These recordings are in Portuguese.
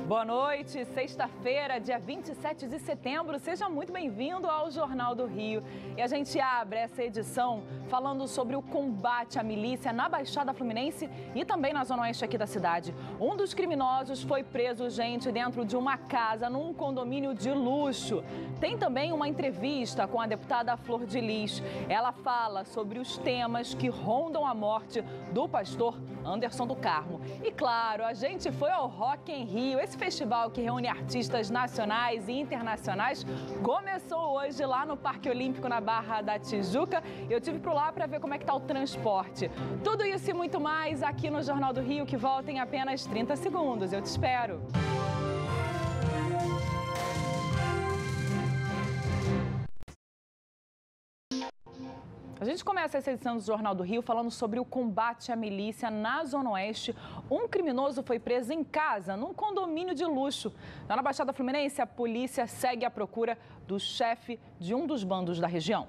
Boa noite, sexta-feira, dia 27 de setembro. Seja muito bem-vindo ao Jornal do Rio. E a gente abre essa edição falando sobre o combate à milícia na Baixada Fluminense e também na zona oeste aqui da cidade. Um dos criminosos foi preso, gente, dentro de uma casa num condomínio de luxo. Tem também uma entrevista com a deputada Flor de Lis. Ela fala sobre os temas que rondam a morte do pastor Anderson do Carmo. E claro, a gente foi ao Rock in Rio. Esse festival que reúne artistas nacionais e internacionais começou hoje lá no Parque Olímpico, na Barra da Tijuca. Eu tive por lá para ver como é que tá o transporte. Tudo isso e muito mais aqui no Jornal do Rio, que volta em apenas 30 segundos. Eu te espero. A gente começa essa edição do Jornal do Rio falando sobre o combate à milícia na Zona Oeste. Um criminoso foi preso em casa, num condomínio de luxo. Lá na Baixada Fluminense, a polícia segue à procura do chefe de um dos bandos da região.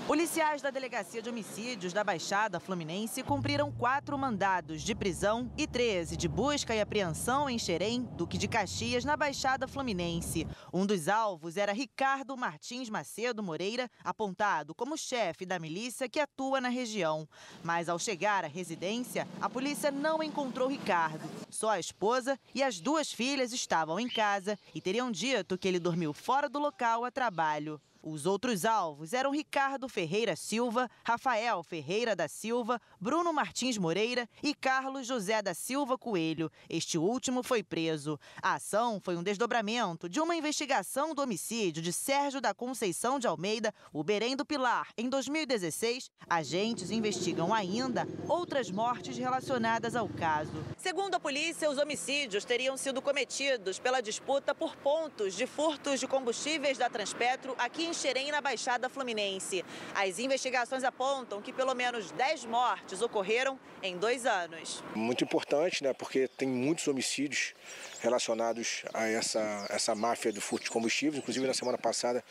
Policiais da Delegacia de Homicídios da Baixada Fluminense cumpriram 4 mandados de prisão e 13 de busca e apreensão em Xerém, Duque de Caxias, na Baixada Fluminense. Um dos alvos era Ricardo Martins Macedo Moreira, apontado como chefe da milícia que atua na região. Mas ao chegar à residência, a polícia não encontrou Ricardo. Só a esposa e as 2 filhas estavam em casa e teriam dito que ele dormiu fora do local a trabalho. Os outros alvos eram Ricardo Ferreira Silva, Rafael Ferreira da Silva, Bruno Martins Moreira e Carlos José da Silva Coelho. Este último foi preso. A ação foi um desdobramento de uma investigação do homicídio de Sérgio da Conceição de Almeida, o Berém do Pilar, em 2016. Agentes investigam ainda outras mortes relacionadas ao caso. Segundo a polícia, os homicídios teriam sido cometidos pela disputa por pontos de furtos de combustíveis da Transpetro aqui em Xerém, na Baixada Fluminense. As investigações apontam que pelo menos 10 mortes ocorreram em 2 anos. Muito importante, né? Porque tem muitos homicídios relacionados a essa máfia do furto de combustíveis. Inclusive, na semana passada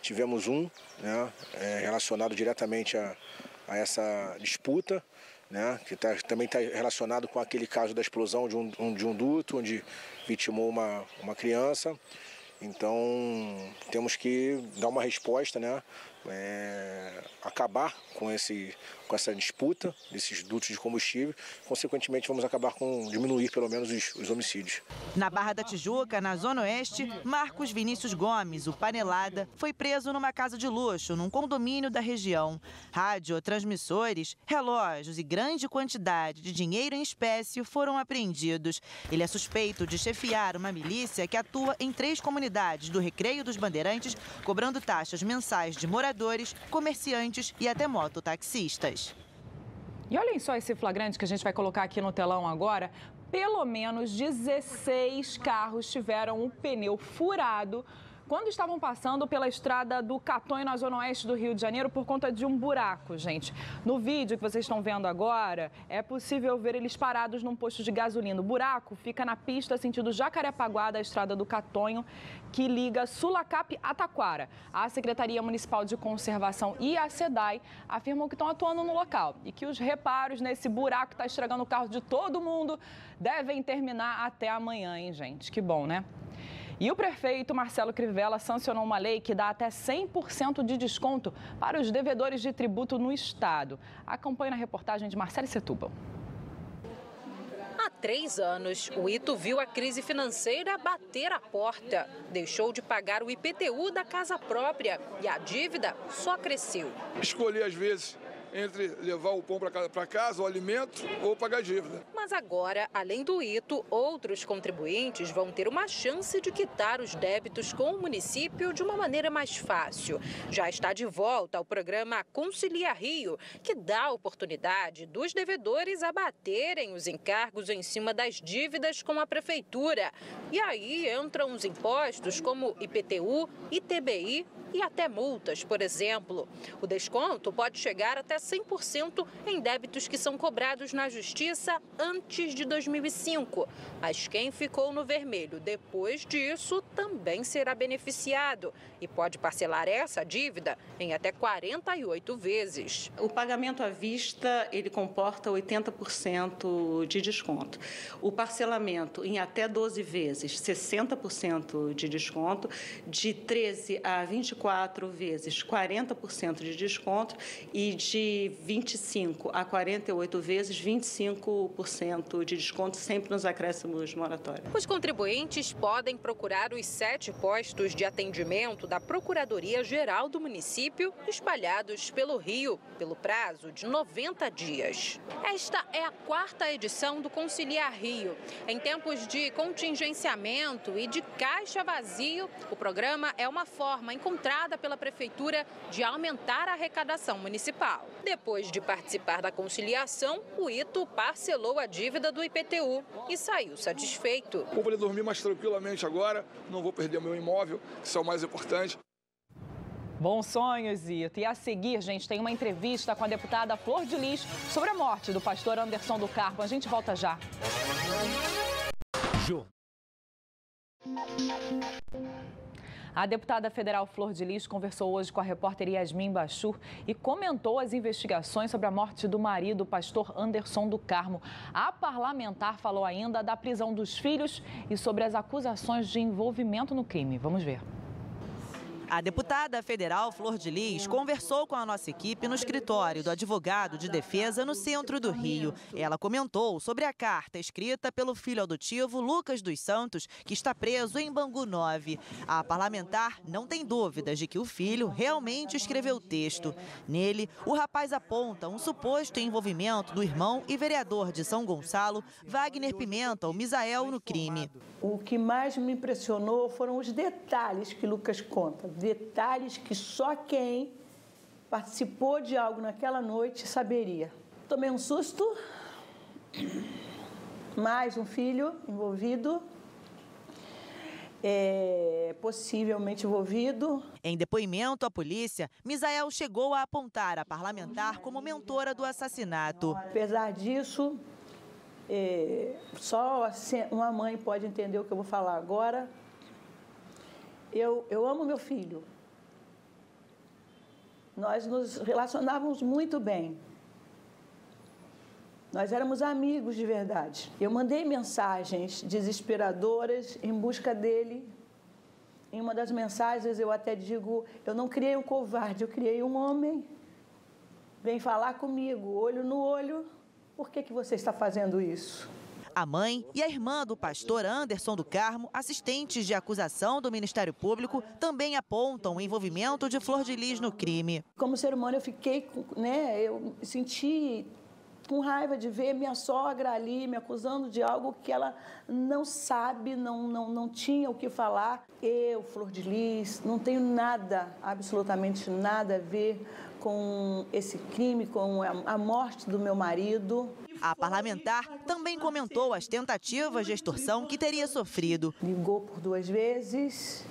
tivemos um, né, relacionado diretamente a essa disputa, né, que também está relacionado com aquele caso da explosão de um duto, onde vitimou uma criança. Então, temos que dar uma resposta, né? Acabar com essa disputa desses dutos de combustível. Consequentemente, vamos acabar diminuir pelo menos os homicídios. Na Barra da Tijuca, na Zona Oeste, Marcos Vinícius Gomes, o Panelada, foi preso numa casa de luxo, num condomínio da região. Radiotransmissores, relógios e grande quantidade de dinheiro em espécie foram apreendidos. Ele é suspeito de chefiar uma milícia que atua em 3 comunidades do Recreio dos Bandeirantes, cobrando taxas mensais de moradores, comerciantes e até mototaxistas. E olhem só esse flagrante que a gente vai colocar aqui no telão agora. Pelo menos 16 carros tiveram o pneu furado quando estavam passando pela estrada do Catonho, na Zona Oeste do Rio de Janeiro, por conta de um buraco, gente. No vídeo que vocês estão vendo agora, é possível ver eles parados num posto de gasolina. O buraco fica na pista sentido Jacarepaguá, da estrada do Catonho, que liga Sulacap a Taquara. A Secretaria Municipal de Conservação e a SEDAI afirmam que estão atuando no local e que os reparos nesse buraco que está estragando o carro de todo mundo devem terminar até amanhã, hein, gente? Que bom, né? E o prefeito Marcelo Crivella sancionou uma lei que dá até 100% de desconto para os devedores de tributo no estado. Acompanhe na reportagem de Marcelo Setúbal. Há 3 anos, o Ito viu a crise financeira bater a porta. Deixou de pagar o IPTU da casa própria e a dívida só cresceu. Escolhi, às vezes, entre levar o pão para casa, o alimento, ou pagar a dívida. Mas agora, além do Ito, outros contribuintes vão ter uma chance de quitar os débitos com o município de uma maneira mais fácil. Já está de volta o programa Concilia Rio, que dá a oportunidade dos devedores abaterem os encargos em cima das dívidas com a prefeitura. E aí entram os impostos como IPTU, ITBI e até multas, por exemplo. O desconto pode chegar até 100% em débitos que são cobrados na Justiça antes de 2005. Mas quem ficou no vermelho depois disso também será beneficiado e pode parcelar essa dívida em até 48 vezes. O pagamento à vista, ele comporta 80% de desconto. O parcelamento em até 12 vezes, 60% de desconto. De 13 a 24 vezes, 40% de desconto. E de 25 a 48 vezes, 25% de desconto, sempre nos acréscimos moratórios. Os contribuintes podem procurar os 7 postos de atendimento da Procuradoria-Geral do município, espalhados pelo Rio, pelo prazo de 90 dias. Esta é a 4ª edição do Conciliar Rio. Em tempos de contingenciamento e de caixa vazio, o programa é uma forma encontrada pela Prefeitura de aumentar a arrecadação municipal. Depois de participar da conciliação, o Ito parcelou a dívida do IPTU e saiu satisfeito. Vou poder dormir mais tranquilamente agora, não vou perder o meu imóvel, que isso é o mais importante. Bons sonhos, Ito. E a seguir, gente, tem uma entrevista com a deputada Flor de Lis sobre a morte do pastor Anderson do Carmo. A gente volta já. A deputada federal Flor de Lis conversou hoje com a repórter Yasmin Bachur e comentou as investigações sobre a morte do marido, o pastor Anderson do Carmo. A parlamentar falou ainda da prisão dos filhos e sobre as acusações de envolvimento no crime. Vamos ver. A deputada federal Flor de Lis conversou com a nossa equipe no escritório do advogado de defesa no centro do Rio. Ela comentou sobre a carta escrita pelo filho adotivo Lucas dos Santos, que está preso em Bangu 9. A parlamentar não tem dúvidas de que o filho realmente escreveu o texto. Nele, o rapaz aponta um suposto envolvimento do irmão e vereador de São Gonçalo, Wagner Pimenta, o Misael, no crime. O que mais me impressionou foram os detalhes que Lucas conta. Detalhes que só quem participou de algo naquela noite saberia. Tomei um susto, mais um filho envolvido, possivelmente envolvido. Em depoimento à polícia, Misael chegou a apontar a parlamentar como mentora do assassinato. Apesar disso, só uma mãe pode entender o que eu vou falar agora. Eu amo meu filho. Nós nos relacionávamos muito bem. Nós éramos amigos de verdade. Eu mandei mensagens desesperadoras em busca dele. Em uma das mensagens eu até digo, eu não criei um covarde, eu criei um homem. Vem falar comigo, olho no olho. Por que você está fazendo isso? A mãe e a irmã do pastor Anderson do Carmo, assistentes de acusação do Ministério Público, também apontam o envolvimento de Flor de Lis no crime. Como ser humano, eu fiquei, eu senti com raiva de ver minha sogra ali me acusando de algo que ela não sabe, não tinha o que falar. Eu, Flor de Lis, não tenho nada, absolutamente nada a ver com esse crime, com a morte do meu marido. A parlamentar também comentou as tentativas de extorsão que teria sofrido. Ligou por 2 vezes,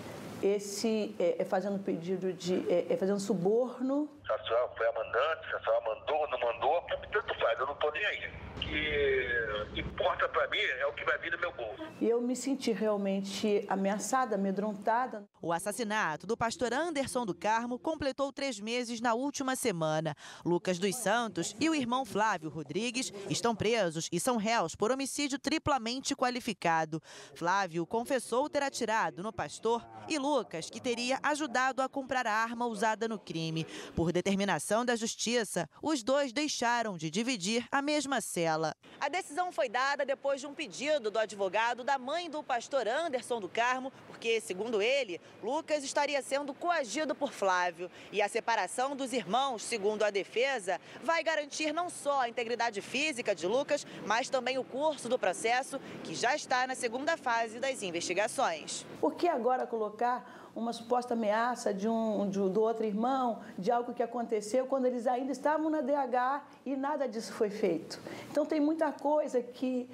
fazendo pedido fazendo suborno. Se a senhora foi a mandante, se a senhora mandou ou não mandou, tanto faz, eu não estou nem aí. O que importa para mim é o que vai vir do meu bolso. E eu me senti realmente ameaçada, amedrontada. O assassinato do pastor Anderson do Carmo completou 3 meses na última semana. Lucas dos Santos e o irmão Flávio Rodrigues estão presos e são réus por homicídio triplamente qualificado. Flávio confessou ter atirado no pastor e Lucas que teria ajudado a comprar a arma usada no crime. Por determinação da Justiça, os dois deixaram de dividir a mesma cela. A decisão foi dada depois de um pedido do advogado da mãe do pastor Anderson do Carmo, porque, segundo ele, Lucas estaria sendo coagido por Flávio. E a separação dos irmãos, segundo a defesa, vai garantir não só a integridade física de Lucas, mas também o curso do processo, que já está na 2ª fase das investigações. Por que agora colocar uma suposta ameaça do outro irmão, de algo que aconteceu quando eles ainda estavam na DH e nada disso foi feito? Então tem muita coisa que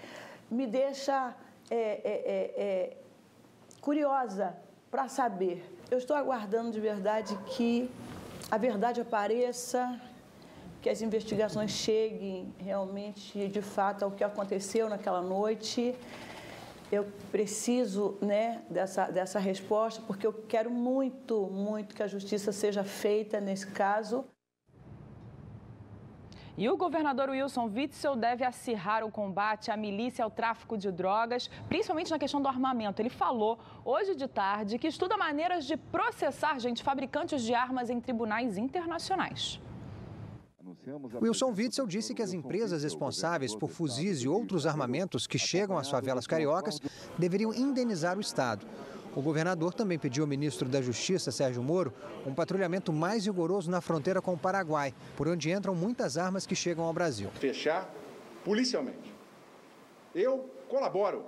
me deixa curiosa para saber. Eu estou aguardando de verdade que a verdade apareça que as investigações cheguem realmente, de fato, ao que aconteceu naquela noite. Eu preciso, né, dessa resposta, porque eu quero muito, muito que a justiça seja feita nesse caso. E o governador Wilson Witzel deve acirrar o combate à milícia e ao tráfico de drogas, principalmente na questão do armamento. Ele falou hoje de tarde que estuda maneiras de processar fabricantes de armas em tribunais internacionais. Wilson Witzel disse que as empresas responsáveis por fuzis e outros armamentos que chegam às favelas cariocas deveriam indenizar o Estado. O governador também pediu ao ministro da Justiça, Sérgio Moro, um patrulhamento mais rigoroso na fronteira com o Paraguai, por onde entram muitas armas que chegam ao Brasil. Fechar policialmente. Eu colaboro,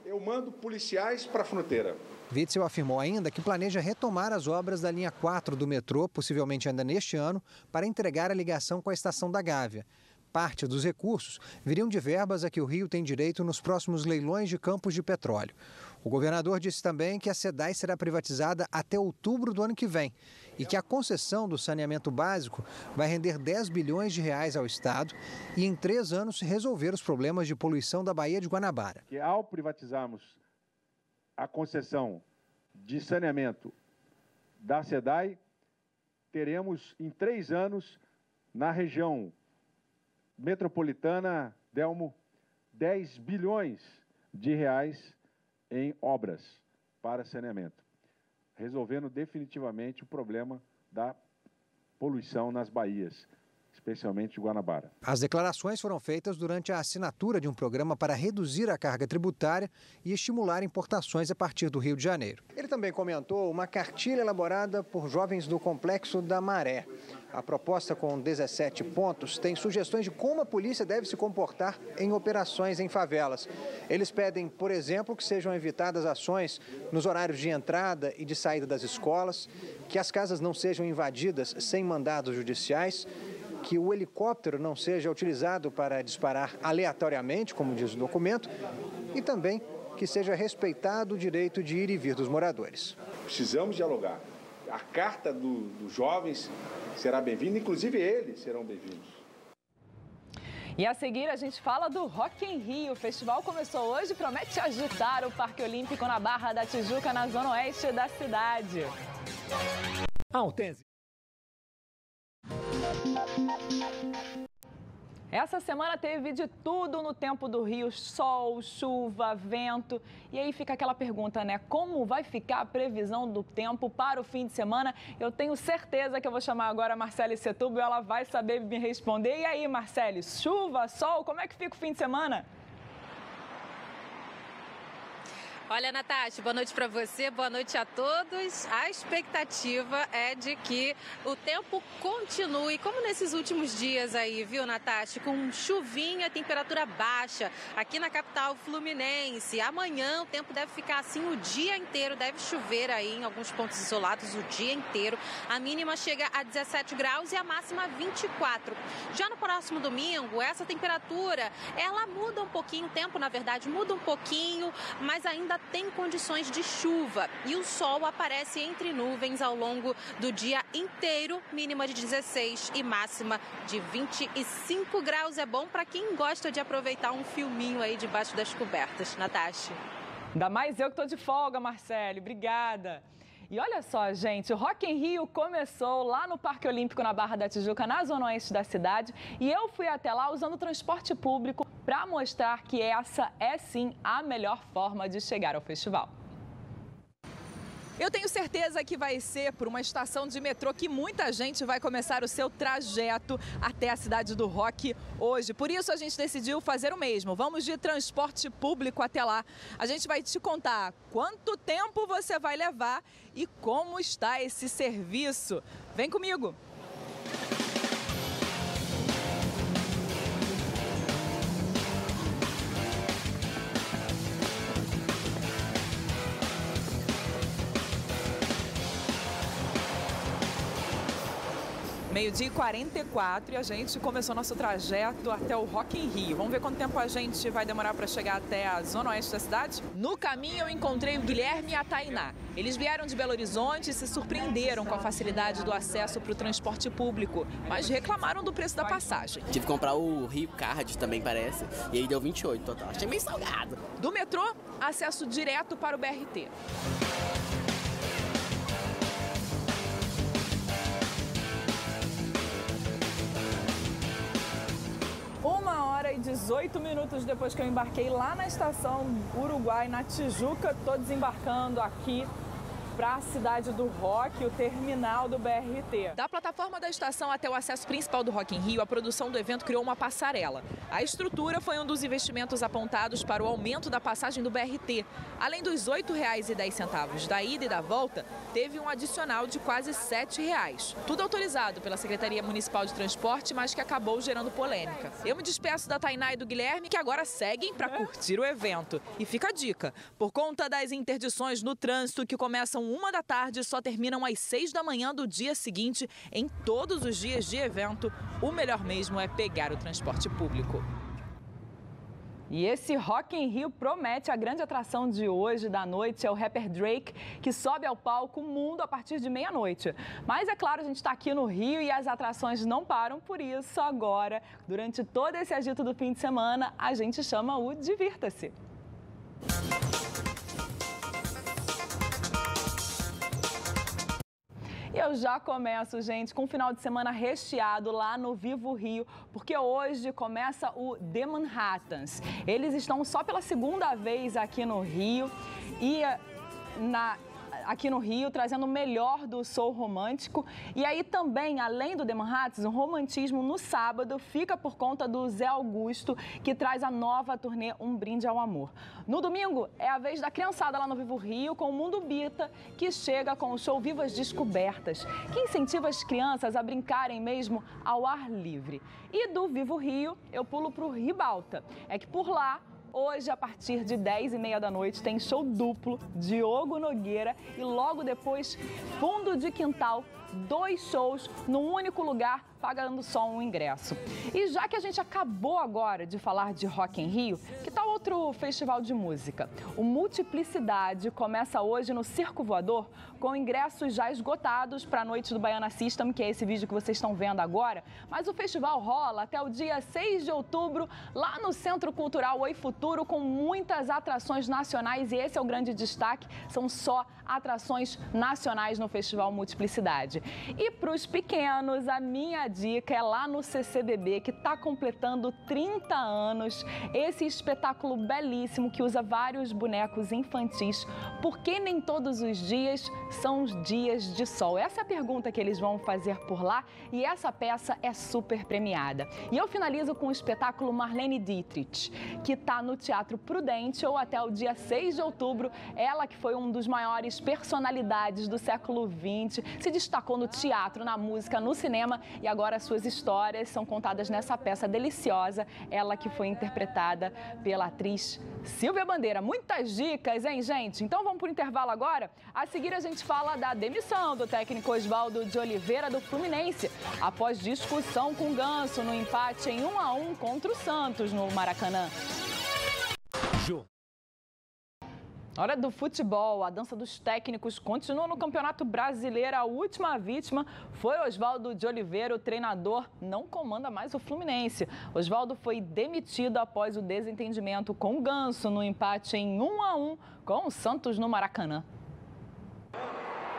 eu mando policiais para a fronteira. Witzel afirmou ainda que planeja retomar as obras da linha 4 do metrô, possivelmente ainda neste ano, para entregar a ligação com a estação da Gávea. Parte dos recursos viriam de verbas a que o Rio tem direito nos próximos leilões de campos de petróleo. O governador disse também que a SEDAI será privatizada até outubro do ano que vem e que a concessão do saneamento básico vai render 10 bilhões de reais ao Estado e em 3 anos resolver os problemas de poluição da Baía de Guanabara. Que ao privatizarmos a concessão de saneamento da SEDAI, teremos em 3 anos na região metropolitana, Delmo, 10 bilhões de reais em obras para saneamento, resolvendo definitivamente o problema da poluição nas baías, especialmente de Guanabara. As declarações foram feitas durante a assinatura de um programa para reduzir a carga tributária e estimular importações a partir do Rio de Janeiro. Ele também comentou uma cartilha elaborada por jovens do Complexo da Maré. A proposta, com 17 pontos, tem sugestões de como a polícia deve se comportar em operações em favelas. Eles pedem, por exemplo, que sejam evitadas ações nos horários de entrada e de saída das escolas, que as casas não sejam invadidas sem mandados judiciais, que o helicóptero não seja utilizado para disparar aleatoriamente, como diz o documento, e também que seja respeitado o direito de ir e vir dos moradores. Precisamos dialogar. A carta dos jovens será bem-vinda, inclusive eles serão bem-vindos. E a seguir a gente fala do Rock in Rio. O festival começou hoje e promete agitar o Parque Olímpico na Barra da Tijuca, na zona oeste da cidade. Essa semana teve de tudo no tempo do Rio, sol, chuva, vento. E aí fica aquela pergunta, né? Como vai ficar a previsão do tempo para o fim de semana? Eu tenho certeza que eu vou chamar agora a Marcele Setúbal e ela vai saber me responder. E aí, Marcele, chuva, sol, como é que fica o fim de semana? Olha, Natasha, boa noite para você, boa noite a todos. A expectativa é de que o tempo continue, como nesses últimos dias aí, viu, Natasha? Com chuvinha, temperatura baixa aqui na capital fluminense. Amanhã o tempo deve ficar assim o dia inteiro, deve chover aí em alguns pontos isolados o dia inteiro. A mínima chega a 17 graus e a máxima 24. Já no próximo domingo, essa temperatura, ela muda um pouquinho, o tempo, na verdade, muda um pouquinho, mas ainda tem condições de chuva e o sol aparece entre nuvens ao longo do dia inteiro, mínima de 16 e máxima de 25 graus. É bom para quem gosta de aproveitar um filminho aí debaixo das cobertas. Natasha. Ainda mais eu que estou de folga, Marcele. Obrigada. E olha só, gente, o Rock in Rio começou lá no Parque Olímpico, na Barra da Tijuca, na zona oeste da cidade. E eu fui até lá usando o transporte público para mostrar que essa é, sim, a melhor forma de chegar ao festival. Eu tenho certeza que vai ser por uma estação de metrô que muita gente vai começar o seu trajeto até a cidade do rock hoje. Por isso a gente decidiu fazer o mesmo. Vamos de transporte público até lá. A gente vai te contar quanto tempo você vai levar e como está esse serviço. Vem comigo! 12h44 e a gente começou nosso trajeto até o Rock in Rio. Vamos ver quanto tempo a gente vai demorar para chegar até a zona oeste da cidade? No caminho eu encontrei o Guilherme e a Tainá. Eles vieram de Belo Horizonte e se surpreenderam com a facilidade do acesso para o transporte público, mas reclamaram do preço da passagem. Tive que comprar o Rio Card também, parece, e aí deu 28 total. Achei meio salgado. Do metrô, acesso direto para o BRT. 1h18 depois que eu embarquei lá na estação Uruguai, na Tijuca, estou desembarcando aqui para a cidade do Rock, o terminal do BRT. Da plataforma da estação até o acesso principal do Rock in Rio, a produção do evento criou uma passarela. A estrutura foi um dos investimentos apontados para o aumento da passagem do BRT. Além dos R$ 8,10 da ida e da volta, teve um adicional de quase R$ 7,00. Tudo autorizado pela Secretaria Municipal de Transporte, mas que acabou gerando polêmica. Eu me despeço da Tainá e do Guilherme, que agora seguem para curtir o evento. E fica a dica, por conta das interdições no trânsito que começam 1h só terminam às 6h do dia seguinte. Em todos os dias de evento, o melhor mesmo é pegar o transporte público. E esse Rock in Rio promete. A grande atração de hoje, da noite, é o rapper Drake, que sobe ao palco Mundo a partir de meia-noite. Mas é claro, a gente está aqui no Rio e as atrações não param, por isso agora, durante todo esse agito do fim de semana, a gente chama o Divirta-se. Eu já começo, gente, com um final de semana recheado lá no Vivo Rio, porque hoje começa o The Manhattans. Eles estão só pela segunda vez aqui no Rio e trazendo o melhor do soul romântico. E aí também, além do The Manhattans, o romantismo no sábado fica por conta do Zé Augusto, que traz a nova turnê Um Brinde ao Amor. No domingo, é a vez da criançada lá no Vivo Rio, com o Mundo Bita, que chega com o show Vivas Descobertas, que incentiva as crianças a brincarem mesmo ao ar livre. E do Vivo Rio, eu pulo para o Ribalta. É que por lá, hoje, a partir de 10h30 tem show duplo, Diogo Nogueira, e logo depois, Fundo de Quintal, 2 shows num único lugar, pagando só um ingresso. E já que a gente acabou agora de falar de Rock in Rio, que tal outro festival de música? O Multiplicidade começa hoje no Circo Voador, com ingressos já esgotados para a noite do Baiana System, que é esse vídeo que vocês estão vendo agora. Mas o festival rola até o dia 6 de outubro, lá no Centro Cultural Oi Futuro, com muitas atrações nacionais, e esse é o grande destaque, são só atrações nacionais no Festival Multiplicidade. E para os pequenos, a minha dica é lá no CCBB, que está completando 30 anos. Esse espetáculo belíssimo que usa vários bonecos infantis. Por que nem todos os dias são os dias de sol? Essa é a pergunta que eles vão fazer por lá, e essa peça é super premiada. E eu finalizo com o espetáculo Marlene Dietrich, que está no Teatro Prudente, ou até o dia 6 de outubro. Ela, que foi um dos maiores personalidades do século XX, se destacou no teatro, na música, no cinema, e agora suas histórias são contadas nessa peça deliciosa, ela que foi interpretada pela atriz Silvia Bandeira. Muitas dicas, hein, gente? Então vamos para o intervalo agora? A seguir a gente fala da demissão do técnico Oswaldo de Oliveira do Fluminense, após discussão com o Ganso no empate em 1-1 contra o Santos no Maracanã. Hora do futebol, a dança dos técnicos continua no Campeonato Brasileiro. A última vítima foi Oswaldo de Oliveira. O treinador não comanda mais o Fluminense. Oswaldo foi demitido após o desentendimento com o Ganso no empate em 1-1 com o Santos no Maracanã.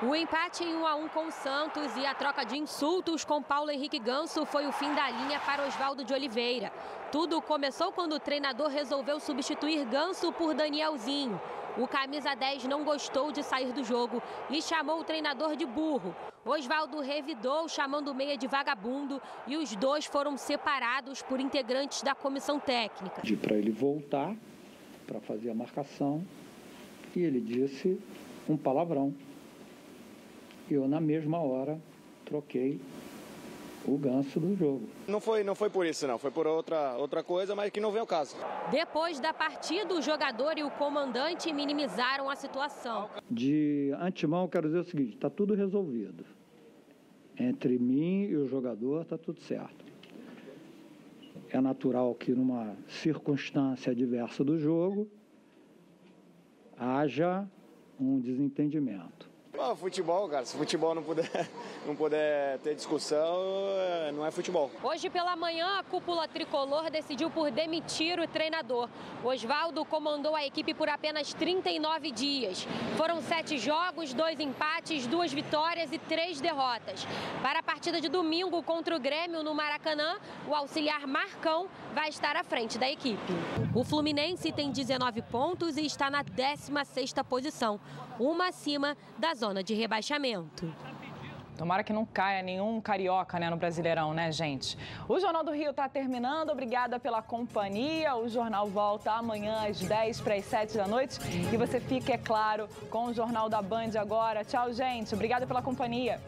O empate em 1-1 com o Santos e a troca de insultos com Paulo Henrique Ganso foi o fim da linha para Oswaldo de Oliveira. Tudo começou quando o treinador resolveu substituir Ganso por Danielzinho. O camisa 10 não gostou de sair do jogo e chamou o treinador de burro. Oswaldo revidou, chamando o meia de vagabundo, e os dois foram separados por integrantes da comissão técnica. Pedi para ele voltar para fazer a marcação e ele disse um palavrão. Eu, na mesma hora, troquei o Ganso do jogo. Não foi por isso, não. Foi por outra coisa, mas que não veio ao caso. Depois da partida, o jogador e o comandante minimizaram a situação. De antemão, quero dizer o seguinte, está tudo resolvido. Entre mim e o jogador está tudo certo. É natural que numa circunstância adversa do jogo haja um desentendimento. Futebol, cara. Se futebol não puder ter discussão, não é futebol. Hoje pela manhã, a cúpula tricolor decidiu por demitir o treinador. O Oswaldo comandou a equipe por apenas 39 dias. Foram 7 jogos, 2 empates, 2 vitórias e 3 derrotas. Para a partida de domingo contra o Grêmio no Maracanã, o auxiliar Marcão vai estar à frente da equipe. O Fluminense tem 19 pontos e está na 16ª posição, uma acima da zona de rebaixamento. Tomara que não caia nenhum carioca, né, no Brasileirão, né, gente? O Jornal do Rio está terminando. Obrigada pela companhia. O jornal volta amanhã às 10 para as 7 da noite. E você fica, é claro, com o Jornal da Band agora. Tchau, gente. Obrigada pela companhia.